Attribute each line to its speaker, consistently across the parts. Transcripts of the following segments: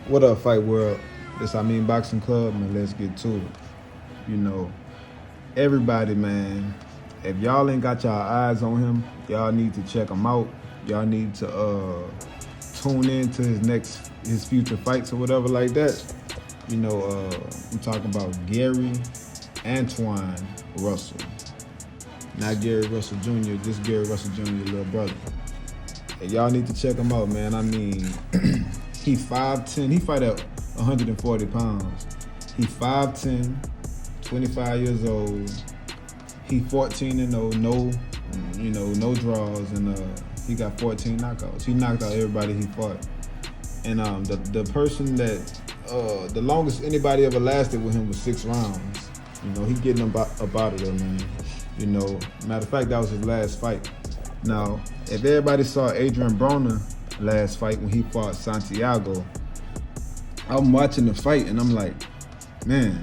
Speaker 1: What up, Fight World? This I Mean Boxing Club, man. Let's get to it. You know, everybody, man. If y'all ain't got y'all eyes on him, y'all need to check him out. Y'all need to tune in to his future fights or whatever like that. I'm talking about Gary Antuanne Russell, not Gary Russell Jr. Just Gary Russell Jr. Little brother. And y'all need to check him out, man. I mean, he 5'10". He fight at 140 pounds. He 5'10", 25 years old. He 14-0, no draws, and he got 14 knockouts. He knocked out everybody he fought. And the person that the longest anybody ever lasted with him was 6 rounds. He getting up out of there, man. Matter of fact, that was his last fight. Now, if everybody saw Adrian Broner last fight when he fought Santiago, I'm watching the fight and I'm like, man,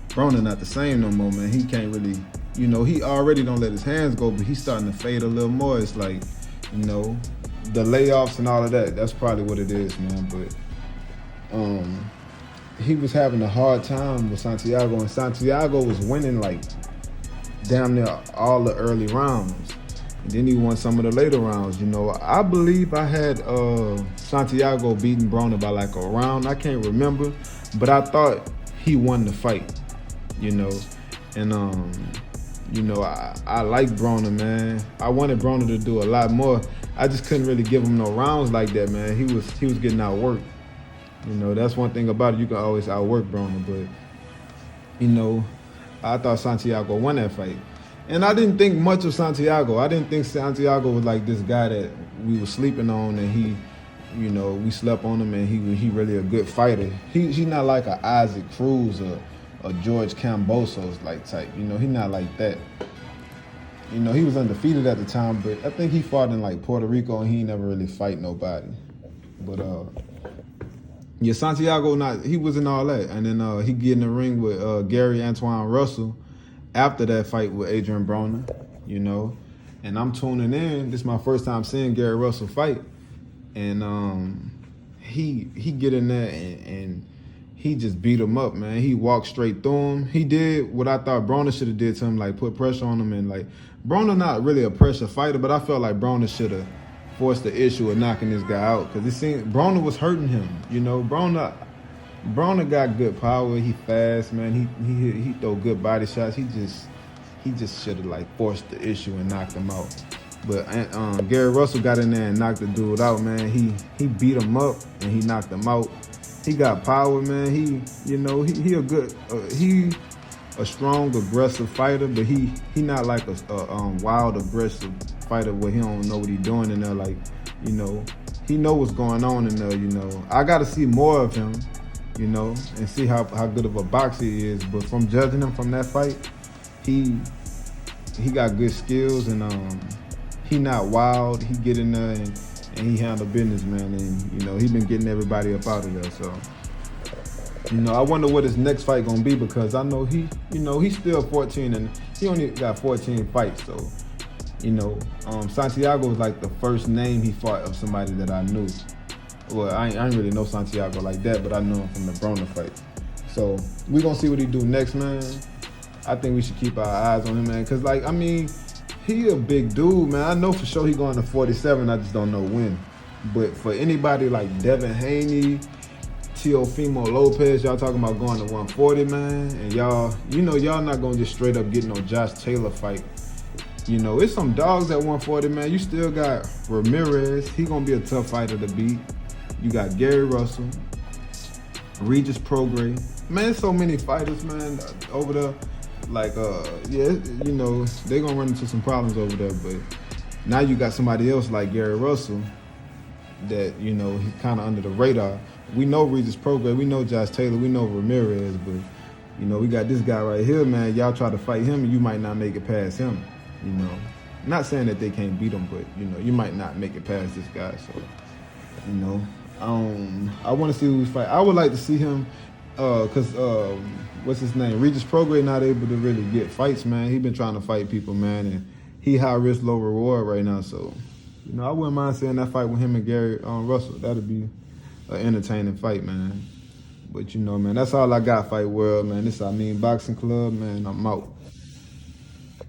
Speaker 1: Broner not the same no more, man. He can't really, he already don't let his hands go, but he's starting to fade a little more. It's like, the layoffs and all of that. That's probably what it is, man. But he was having a hard time with Santiago, and Santiago was winning like damn near all the early rounds. And then he won some of the later rounds. I believe I had Santiago beating Broner by like a round. I can't remember, but I thought he won the fight. And I like Broner, man. I wanted Broner to do a lot more. I just couldn't really give him no rounds like that, man. He was getting outworked. That's one thing about it. You can always outwork Broner, but I thought Santiago won that fight. And I didn't think much of Santiago. I didn't think Santiago was like this guy that we were sleeping on, and we slept on him, and he really a good fighter. He's not like a Isaac Cruz or a George Kambosos like type. He's not like that. He was undefeated at the time, but I think he fought in like Puerto Rico, and he never really fight nobody. But yeah, Santiago he wasn't all that, and then he get in the ring with Gary Antuanne Russell after that fight with Adrian Broner, and I'm tuning in. This is my first time seeing Gary Russell fight, and he get in there and he just beat him up, man. He walked straight through him. He did what I thought Broner should have did to him, like put pressure on him, and like Broner not really a pressure fighter, but I felt like Broner should have forced the issue of knocking this guy out, because it seemed Broner was hurting him. Broner got good power. He fast, man. He throw good body shots. He just should have like forced the issue and knocked him out. But Gary Russell got in there and knocked the dude out, man. He beat him up and he knocked him out. He got power, man. He a strong, aggressive fighter, but he not like a wild, aggressive fighter where he don't know what he's doing in there. Like, he know what's going on in there. I got to see more of him. And see how good of a boxer he is. But from judging him from that fight, he got good skills, and he not wild. He get in there and he handle business, man. And he been getting everybody up out of there. So I wonder what his next fight gonna be, because I know he's still 14 and he only got 14 fights. So Santiago was like the first name he fought of somebody that I knew. Well, I ain't really know Santiago like that, but I know him from the Broner fight. So we gonna see what he do next, man. I think we should keep our eyes on him, man, because he a big dude, man. I know for sure he going to 47. I just don't know when. But for anybody like Devin Haney, Teofimo Lopez, y'all talking about going to 140, man, and y'all not gonna just straight up get no Josh Taylor fight. It's some dogs at 140, man. You still got Ramirez. He gonna be a tough fighter to beat. You got Gary Russell, Regis Prograis. Man, so many fighters, man, over there. Like, they're gonna run into some problems over there. But now you got somebody else like Gary Russell that, he's kind of under the radar. We know Regis Prograis, we know Josh Taylor, we know Ramirez, but, we got this guy right here, man. Y'all try to fight him and you might not make it past him, Not saying that they can't beat him, but, you might not make it past this guy. So, I want to see who's fight. I would like to see him, because what's his name? Regis Prograis not able to really get fights, man. He been trying to fight people, man, and he high risk, low reward right now. So, I wouldn't mind seeing that fight with him and Gary Russell. That'd be an entertaining fight, man. But you know, man, that's all I got, Fight World, man. This Boxing Club, man. I'm out.